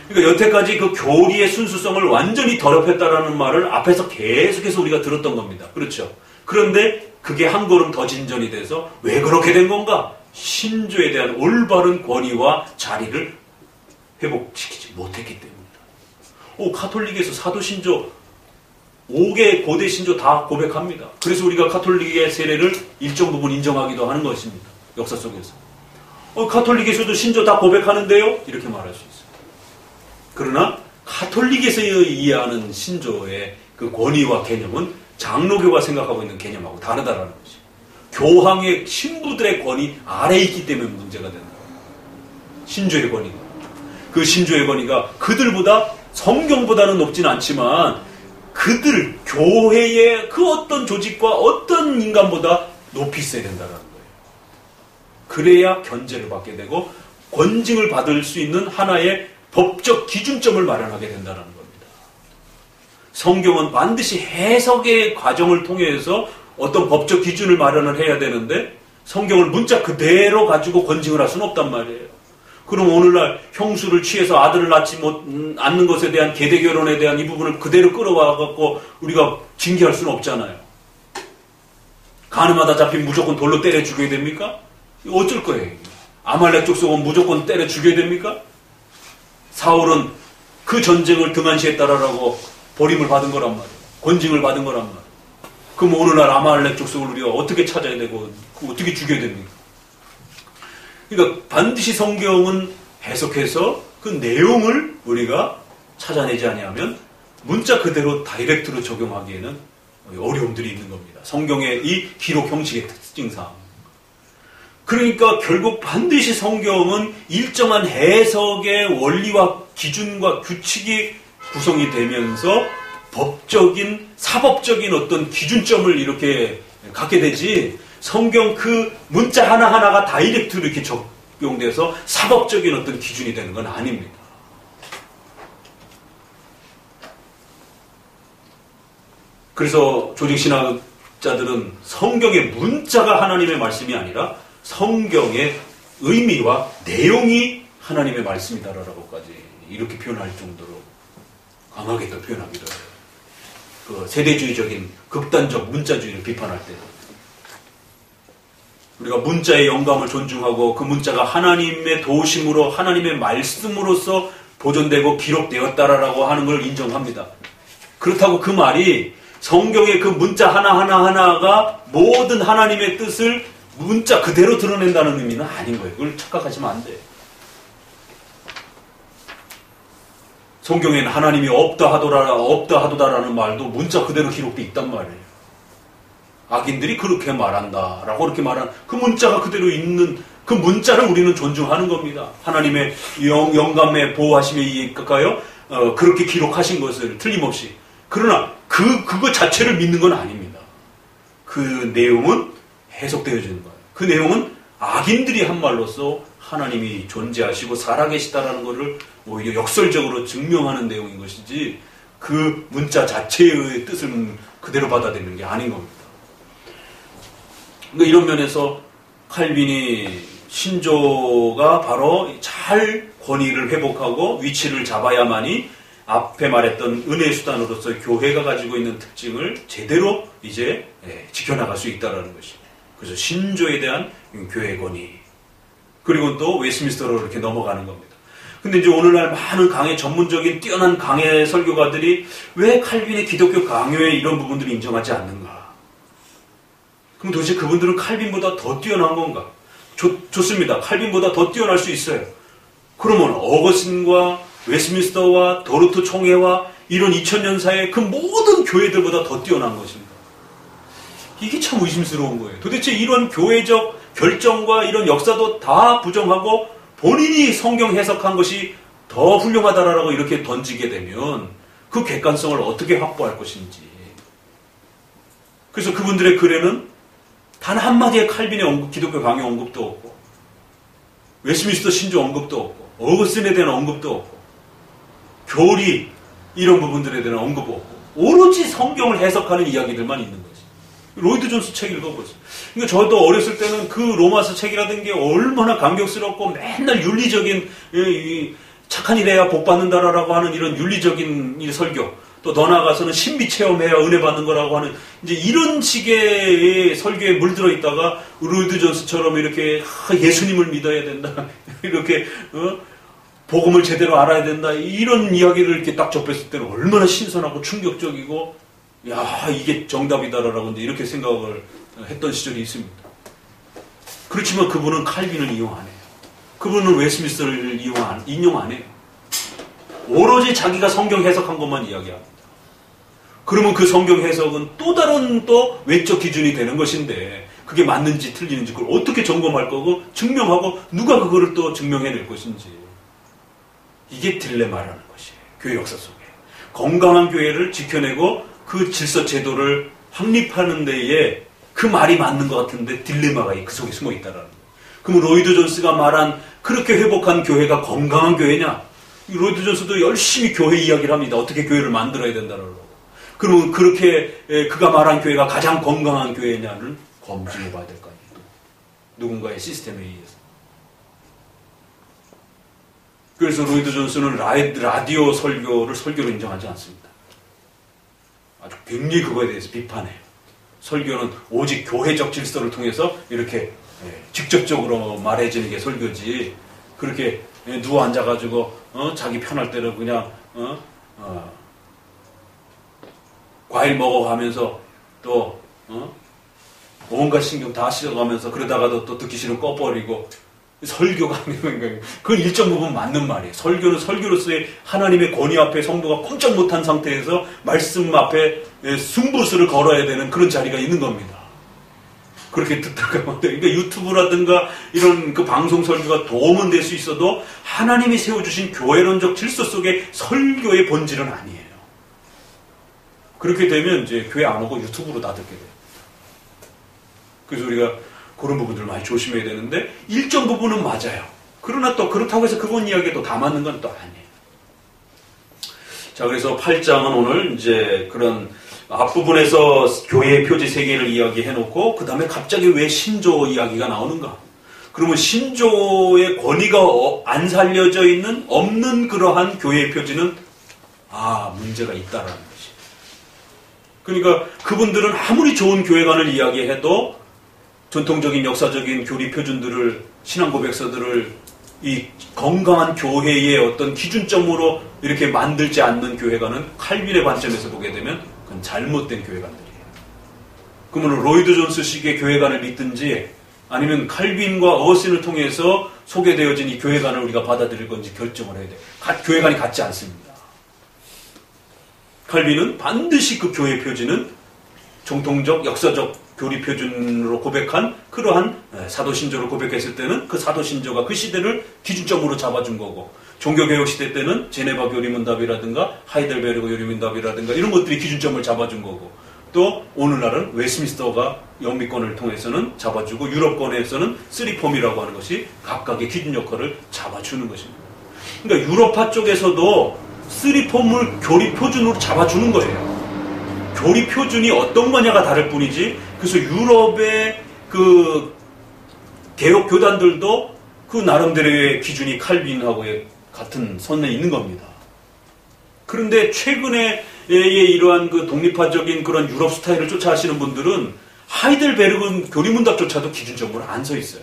그러니까 여태까지 그 교리의 순수성을 완전히 더럽혔다라는 말을 앞에서 계속해서 우리가 들었던 겁니다. 그렇죠? 그런데 그게 한 걸음 더 진전이 돼서 왜 그렇게 된 건가? 신조에 대한 올바른 권위와 자리를 회복시키지 못했기 때문이다. 카톨릭에서 사도신조 5개 고대 신조 다 고백합니다. 그래서 우리가 카톨릭의 세례를 일정 부분 인정하기도 하는 것입니다. 역사 속에서. 카톨릭에서도 신조 다 고백하는데요? 이렇게 말할 수 있어요. 그러나 카톨릭에서 이해하는 신조의 그 권위와 개념은 장로교가 생각하고 있는 개념하고 다르다라는 것이죠. 교황의 신부들의 권위 아래에 있기 때문에 문제가 된다. 신조의 권위가. 그 신조의 권위가 그들보다 성경보다는 높지는 않지만 그들, 교회의 그 어떤 조직과 어떤 인간보다 높이 있어야 된다는 거예요. 그래야 견제를 받게 되고 권징을 받을 수 있는 하나의 법적 기준점을 마련하게 된다는 겁니다. 성경은 반드시 해석의 과정을 통해서 어떤 법적 기준을 마련을 해야 되는데 성경을 문자 그대로 가지고 권징을 할 수는 없단 말이에요. 그럼 오늘날 형수를 취해서 아들을 낳지 않는 것에 대한 계대결혼에 대한 이 부분을 그대로 끌어와갖고 우리가 징계할 수는 없잖아요. 가늠하다 잡히면 무조건 돌로 때려 죽여야 됩니까? 어쩔 거예요. 아말렉 족속은 무조건 때려 죽여야 됩니까? 사울은 그 전쟁을 등한시했다라고 버림을 받은 거란 말이에요. 권징을 받은 거란 말이에요. 그럼 오늘날 아말렉 족속을 우리가 어떻게 찾아야 되고 어떻게 죽여야 됩니까? 그러니까 반드시 성경은 해석해서 그 내용을 우리가 찾아내지 아니하면 문자 그대로 다이렉트로 적용하기에는 어려움들이 있는 겁니다. 성경의 이 기록 형식의 특징상. 그러니까 결국 반드시 성경은 일정한 해석의 원리와 기준과 규칙이 구성이 되면서 법적인, 사법적인 어떤 기준점을 이렇게 갖게 되지 성경 그 문자 하나하나가 다이렉트로 이렇게 적용돼서 사법적인 어떤 기준이 되는 건 아닙니다. 그래서 조직신학자들은 성경의 문자가 하나님의 말씀이 아니라 성경의 의미와 내용이 하나님의 말씀이다라고까지 이렇게 표현할 정도로 강하게 또 표현하기도 해요. 그 세대주의적인 극단적 문자주의를 비판할 때 우리가 문자의 영감을 존중하고 그 문자가 하나님의 도우심으로 하나님의 말씀으로서 보존되고 기록되었다라고 하는 걸 인정합니다. 그렇다고 그 말이 성경의 그 문자 하나하나가 모든 하나님의 뜻을 문자 그대로 드러낸다는 의미는 아닌 거예요. 그걸 착각하시면 안 돼요. 성경에는 하나님이 없다 하도다라는 말도 문자 그대로 기록되어 있단 말이에요. 악인들이 그렇게 말한다라고 그렇게 말한 그 문자가 그대로 있는 그 문자를 우리는 존중하는 겁니다. 하나님의 영감에 보호하심에 의하여 그렇게 기록하신 것을 틀림없이. 그러나 그거 자체를 믿는 건 아닙니다. 그 내용은 해석되어지는 거예요. 그 내용은 악인들이 한 말로써 하나님이 존재하시고 살아계시다라는 것을 오히려 역설적으로 증명하는 내용인 것이지 그 문자 자체의 뜻을 그대로 받아들이는 게 아닌 겁니다. 그러니까 이런 면에서 칼빈이 신조가 바로 잘 권위를 회복하고 위치를 잡아야만이 앞에 말했던 은혜의 수단으로서 교회가 가지고 있는 특징을 제대로 이제 지켜나갈 수 있다는 것입니다. 그래서 신조에 대한 교회 권위 그리고 또 웨스트민스터로 이렇게 넘어가는 겁니다. 근데 이제 오늘날 많은 강해 전문적인 뛰어난 강해 설교가들이 왜 칼빈의 기독교 강요에 이런 부분들을 인정하지 않는가? 그럼 도대체 그분들은 칼빈보다 더 뛰어난 건가? 좋습니다. 칼빈보다 더 뛰어날 수 있어요. 그러면 어거스틴과 웨스트민스터와 도르트 총회와 이런 2000년 사이의 그 모든 교회들보다 더 뛰어난 것입니다. 이게 참 의심스러운 거예요. 도대체 이런 교회적 결정과 이런 역사도 다 부정하고 본인이 성경 해석한 것이 더 훌륭하다라고 이렇게 던지게 되면 그 객관성을 어떻게 확보할 것인지. 그래서 그분들의 글에는 단 한마디의 칼빈의 기독교 강요 언급도 없고 웨스트민스터 신조 언급도 없고 어거스틴에 대한 언급도 없고 교리 이런 부분들에 대한 언급도 없고 오로지 성경을 해석하는 이야기들만 있는 거지. 로이드 존스 책 읽어보세요. 그러니까 저도 어렸을 때는 그 로마서 책이라든 게 얼마나 감격스럽고 맨날 윤리적인 착한 일 해야 복 받는다라고 하는 이런 윤리적인 설교 또 더 나아가서는 신비 체험해야 은혜 받는 거라고 하는 이제 이런 식의 설교에 물들어 있다가 로이드 존스처럼 이렇게 예수님을 믿어야 된다 이렇게 복음을 제대로 알아야 된다 이런 이야기를 이렇게 딱 접했을 때는 얼마나 신선하고 충격적이고 야 이게 정답이다라고 이제 이렇게 생각을 했던 시절이 있습니다. 그렇지만 그분은 칼빈을 이용 안 해요. 그분은 웨스트민스터를 인용 안 해요. 오로지 자기가 성경 해석한 것만 이야기합니다. 그러면 그 성경 해석은 또 다른 또 외적 기준이 되는 것인데 그게 맞는지 틀리는지 그걸 어떻게 점검할 거고 증명하고 누가 그거를 또 증명해낼 것인지 이게 딜레마라는 것이에요. 교회 역사 속에. 건강한 교회를 지켜내고 그 질서 제도를 확립하는 데에 그 말이 맞는 것 같은데 딜레마가 그 속에 숨어 있다라는 거예요. 그럼 로이드 존스가 말한 그렇게 회복한 교회가 건강한 교회냐? 로이드 존스도 열심히 교회 이야기를 합니다. 어떻게 교회를 만들어야 된다는 거. 그러면 그렇게 그가 말한 교회가 가장 건강한 교회냐는 검증해 봐야 될 거 아니에요. 누군가의 시스템에 의해서. 그래서 로이드 존스는 라디오 설교로 인정하지 않습니다. 아주 굉장히 그거에 대해서 비판해요. 설교는 오직 교회적 질서를 통해서 이렇게 직접적으로 말해지는 게 설교지. 그렇게 누워 앉아가지고 자기 편할 때는 그냥 과일 먹어가면서 또 온갖 신경 다 씻어가면서 그러다가도 또 듣기 싫으면 꺼버리고 설교가 아니면 그건 일정 부분 맞는 말이에요. 설교는 설교로서의 하나님의 권위 앞에 성도가 꼼짝 못한 상태에서 말씀 앞에 승부수를 걸어야 되는 그런 자리가 있는 겁니다. 그렇게 듣다가 그러니까 유튜브라든가 이런 그 방송 설교가 도움은 될 수 있어도 하나님이 세워주신 교회론적 질서 속의 설교의 본질은 아니에요. 그렇게 되면 이제 교회 안 오고 유튜브로 다 듣게 돼요. 그래서 우리가 그런 부분들을 많이 조심해야 되는데 일정 부분은 맞아요. 그러나 또 그렇다고 해서 그분 이야기도 다 맞는 건 또 아니에요. 자, 그래서 8장은 오늘 이제 그런 앞부분에서 교회의 표지 3개를 이야기해놓고 그 다음에 갑자기 왜 신조 이야기가 나오는가? 그러면 신조의 권위가 안 살려져 있는 없는 그러한 교회의 표지는 문제가 있다라는 것이. 그러니까 그분들은 아무리 좋은 교회관을 이야기해도 전통적인 역사적인 교리 표준들을 신앙 고백서들을 이 건강한 교회의 어떤 기준점으로 이렇게 만들지 않는 교회관은 칼빈의 관점에서 보게 되면 그건 잘못된 교회관들이에요. 그러면 로이드 존스식의 교회관을 믿든지 아니면 칼빈과 어신을 통해서 소개되어진 이 교회관을 우리가 받아들일 건지 결정을 해야 돼요. 교회관이 같지 않습니다. 칼빈은 반드시 그 교회 표지는 정통적 역사적 교리 표준으로 고백한 그러한 사도신조를 고백했을 때는 그 사도신조가 그 시대를 기준점으로 잡아준 거고, 종교개혁 시대 때는 제네바 교리문답이라든가 하이델베르그 교리문답이라든가 이런 것들이 기준점을 잡아준 거고, 또 오늘날은 웨스민스터가 영미권을 통해서는 잡아주고 유럽권에서는 쓰리폼이라고 하는 것이 각각의 기준 역할을 잡아주는 것입니다. 그러니까 유럽파 쪽에서도 쓰리폼을 교리 표준으로 잡아주는 거예요. 교리 표준이 어떤 거냐가 다를 뿐이지, 그래서 유럽의 그 개혁 교단들도 그 나름대로의 기준이 칼빈하고의 같은 선에 있는 겁니다. 그런데 최근에 이러한 그 독립파적인 그런 유럽 스타일을 쫓아하시는 분들은 하이델베르그 교리문답조차도 기준점으로 안 서 있어요.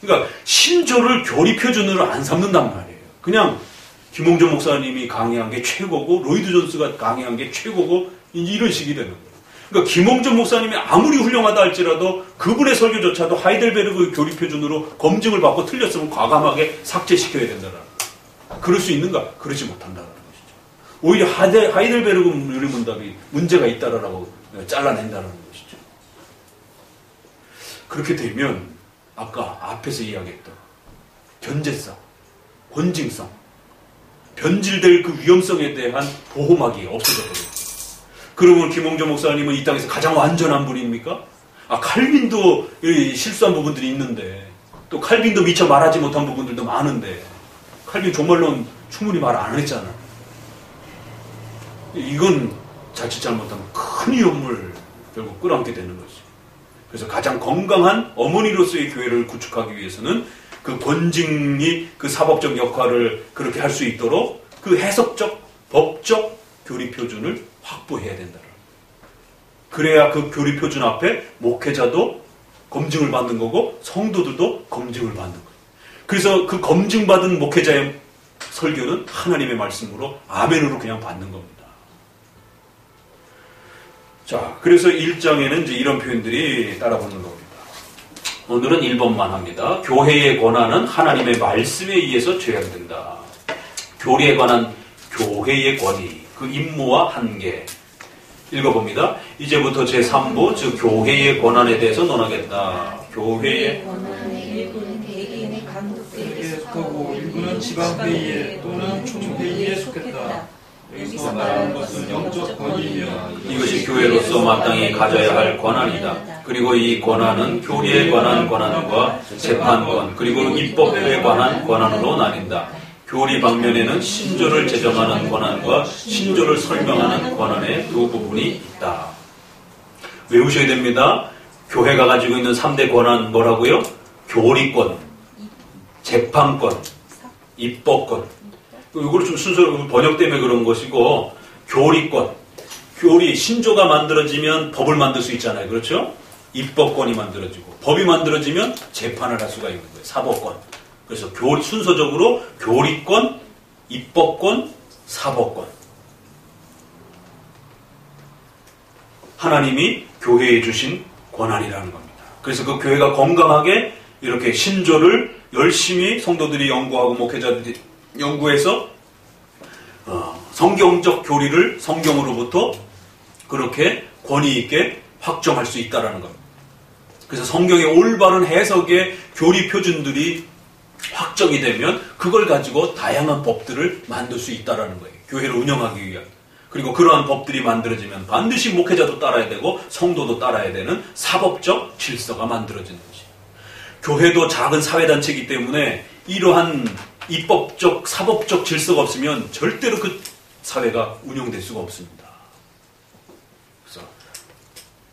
그러니까 신조를 교리 표준으로 안 삼는단 말이에요. 그냥 김홍준 목사님이 강의한 게 최고고 로이드 존스가 강의한 게 최고고 이런 식이 되는 거예요. 그러니까 김홍준 목사님이 아무리 훌륭하다 할지라도 그분의 설교조차도 하이델베르그 교리 표준으로 검증을 받고 틀렸으면 과감하게 삭제시켜야 된다라는 거예요. 그럴 수 있는가? 그러지 못한다라는 것이죠. 오히려 하이델베르그 교리문답이 문제가 있다라고 잘라낸다라는 것이죠. 그렇게 되면 아까 앞에서 이야기했던 견제성, 권징성, 변질될 그 위험성에 대한 보호막이 없어져 버려요. 그러면 김홍준 목사님은 이 땅에서 가장 완전한 분입니까? 칼빈도 실수한 부분들이 있는데, 또 칼빈도 미처 말하지 못한 부분들도 많은데, 칼빈 종말론 충분히 말 안 했잖아. 이건 자칫 잘못하면 큰 위험을 결국 끌어안게 되는 거지. 그래서 가장 건강한 어머니로서의 교회를 구축하기 위해서는 그 권징이 그 사법적 역할을 그렇게 할 수 있도록 그 해석적, 법적 교리 표준을 확보해야 된다. 그래야 그 교리 표준 앞에 목회자도 검증을 받는 거고 성도들도 검증을 받는 거예요. 그래서 그 검증받은 목회자의 설교는 하나님의 말씀으로 아멘으로 그냥 받는 겁니다. 자, 그래서 1장에는 이제 이런 표현들이 따라붙는 겁니다. 오늘은 1번만 합니다. 교회의 권한은 하나님의 말씀에 의해서 제한된다. 교리에 관한 교회의 권위, 그 임무와 한계. 읽어봅니다. 이제부터 제3부, 즉 교회의 권한에 대해서 논하겠다. 교회의 권한의 일부는 개개인의 감독에게 속하고 일부는 지방회의에 또는 총회의에 속했다. 여기서 말하는 것은 영적 권위이며 이것이 교회로서 마땅히 가져야 할 권한이다. 그리고 이 권한은 교리에 관한 권한과 재판권, 그리고 입법에 관한 권한으로 나뉜다. 교리 방면에는 신조를 제정하는 권한과 신조를 설명하는 권한의 두 부분이 있다. 외우셔야 됩니다. 교회가 가지고 있는 3대 권한 뭐라고요? 교리권, 재판권, 입법권. 이거를 좀 순서로 번역 때문에 그런 것이고, 교리권. 교리, 신조가 만들어지면 법을 만들 수 있잖아요. 그렇죠? 입법권이 만들어지고, 법이 만들어지면 재판을 할 수가 있는 거예요. 사법권. 그래서 순서적으로 교리권, 입법권, 사법권. 하나님이 교회에 주신 권한이라는 겁니다. 그래서 그 교회가 건강하게 이렇게 신조를 열심히 성도들이 연구하고 목회자들이 연구해서 성경적 교리를 성경으로부터 그렇게 권위 있게 확정할 수 있다는 겁니다. 그래서 성경의 올바른 해석의 교리 표준들이 확정이 되면 그걸 가지고 다양한 법들을 만들 수 있다는 거예요. 교회를 운영하기 위한. 그리고 그러한 법들이 만들어지면 반드시 목회자도 따라야 되고 성도도 따라야 되는 사법적 질서가 만들어지는 것이. 교회도 작은 사회단체이기 때문에 이러한 입법적, 사법적 질서가 없으면 절대로 그 사회가 운영될 수가 없습니다. 그래서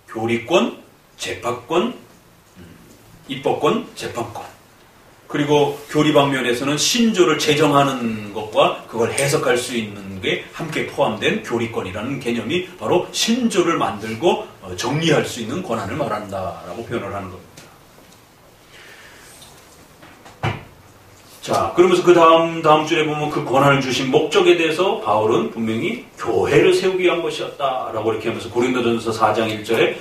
교리권, 재판권, 입법권, 재판권. 그리고 교리 방면에서는 신조를 제정하는 것과 그걸 해석할 수 있는 게 함께 포함된 교리권이라는 개념이 바로 신조를 만들고 정리할 수 있는 권한을 말한다라고 표현을 하는 겁니다. 자, 그러면서 그 다음 줄에 보면 그 권한을 주신 목적에 대해서 바울은 분명히 교회를 세우기 위한 것이었다라고 이렇게 하면서 고린도전서 4장 1절에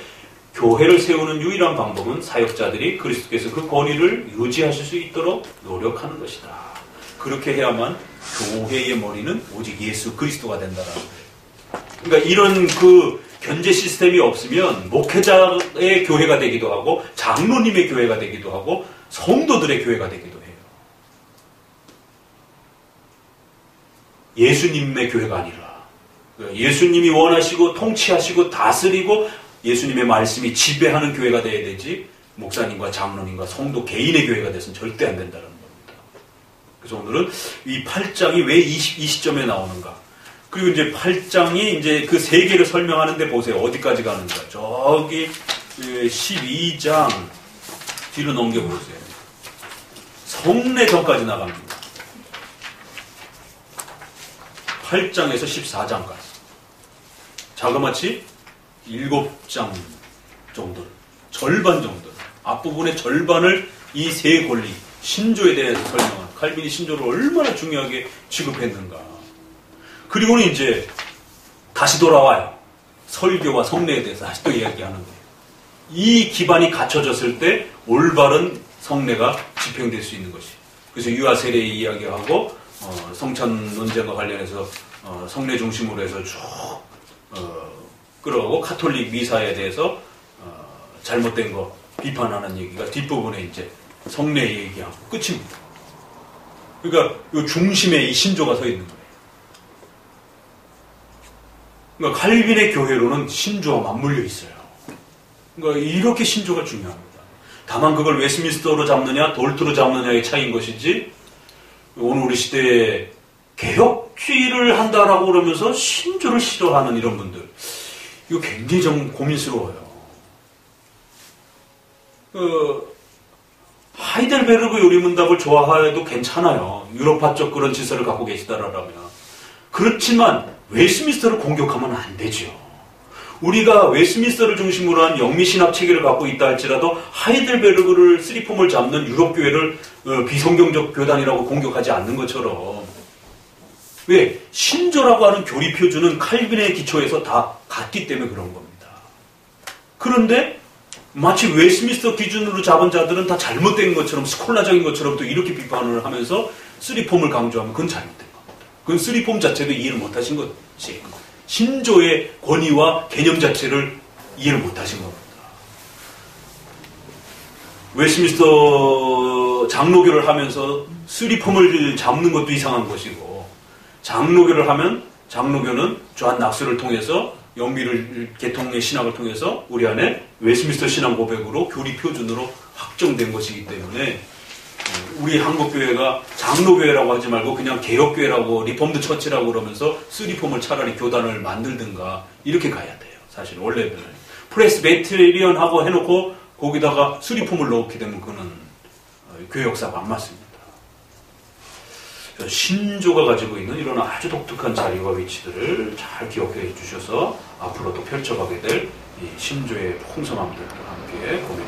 교회를 세우는 유일한 방법은 사역자들이 그리스도께서 그 권위를 유지하실 수 있도록 노력하는 것이다. 그렇게 해야만 교회의 머리는 오직 예수 그리스도가 된다라는 거예요. 그러니까 이런 그 견제 시스템이 없으면 목회자의 교회가 되기도 하고 장로님의 교회가 되기도 하고 성도들의 교회가 되기도 해요. 예수님의 교회가 아니라 예수님이 원하시고 통치하시고 다스리고 예수님의 말씀이 지배하는 교회가 돼야 되지 목사님과 장로님과 성도 개인의 교회가 돼서는 절대 안 된다는 겁니다. 그래서 오늘은 이 8장이 왜 이 시점에 나오는가. 그리고 이제 8장이 이제 그 세 개를 설명하는데 보세요. 어디까지 가는가. 저기 12장 뒤로 넘겨보세요. 성례전까지 나갑니다. 8장에서 14장까지. 자그마치 7장 정도, 절반 정도, 앞부분의 절반을 이 세 권리, 신조에 대해서 설명한, 칼빈이 신조를 얼마나 중요하게 취급했는가. 그리고는 이제 다시 돌아와요. 설교와 성례에 대해서 다시 또 이야기하는 거예요. 이 기반이 갖춰졌을 때 올바른 성례가 집행될 수 있는 것이. 그래서 유아 세례 이야기하고 성찬 논쟁과 관련해서 성례 중심으로 해서 쭉 끌어가고 카톨릭 미사에 대해서 잘못된 거 비판하는 얘기가 뒷부분에 이제 성례 얘기하고 끝입니다. 그러니까 이 중심에 이 신조가 서 있는 거예요. 그러니까 칼빈의 교회로는 신조와 맞물려 있어요. 그러니까 이렇게 신조가 중요합니다. 다만 그걸 웨스민스터로 잡느냐 돌트로 잡느냐의 차이인 것이지 오늘 우리 시대에 개혁주의를 한다라고 그러면서 신조를 싫어하는 이런 분들 이거 굉장히 좀 고민스러워요. 하이델베르그 요리문답을 좋아해도 괜찮아요. 유럽파적 그런 지서를 갖고 계시다라면. 그렇지만 웨스민스터를 공격하면 안 되죠. 우리가 웨스민스터를 중심으로 한 영미신학 체계를 갖고 있다 할지라도 하이델베르그를 쓰리폼을 잡는 유럽교회를 비성경적 교단이라고 공격하지 않는 것처럼 왜? 신조라고 하는 교리 표준은 칼빈의 기초에서 다 같기 때문에 그런 겁니다. 그런데 마치 웨스민스터 기준으로 잡은 자들은 다 잘못된 것처럼 스콜라적인 것처럼 또 이렇게 비판을 하면서 쓰리폼을 강조하면 그건 잘못된 겁니다. 그건 쓰리폼 자체도 이해를 못하신 것이 신조의 권위와 개념 자체를 이해를 못하신 겁니다. 웨스민스터 장로교를 하면서 쓰리폼을 잡는 것도 이상한 것이고 장로교를 하면 장로교는 조한 낙스를 통해서 영미를 계통의 신학을 통해서 우리 안에 웨스민스터 신앙 고백으로 교리 표준으로 확정된 것이기 때문에 우리 한국교회가 장로교회라고 하지 말고 그냥 개혁교회라고 리폼드 처치라고 그러면서 쓰리폼을 차라리 교단을 만들든가 이렇게 가야 돼요. 사실 원래는 프레스베테리언하고 해놓고 거기다가 쓰리폼을 넣게 되면 그거는 교회 역사가 안 맞습니다. 신조가 가지고 있는 이런 아주 독특한 자리와 위치들을 잘 기억해 주셔서 앞으로 또 펼쳐가게 될 이 신조의 풍성함들과 함께 고민해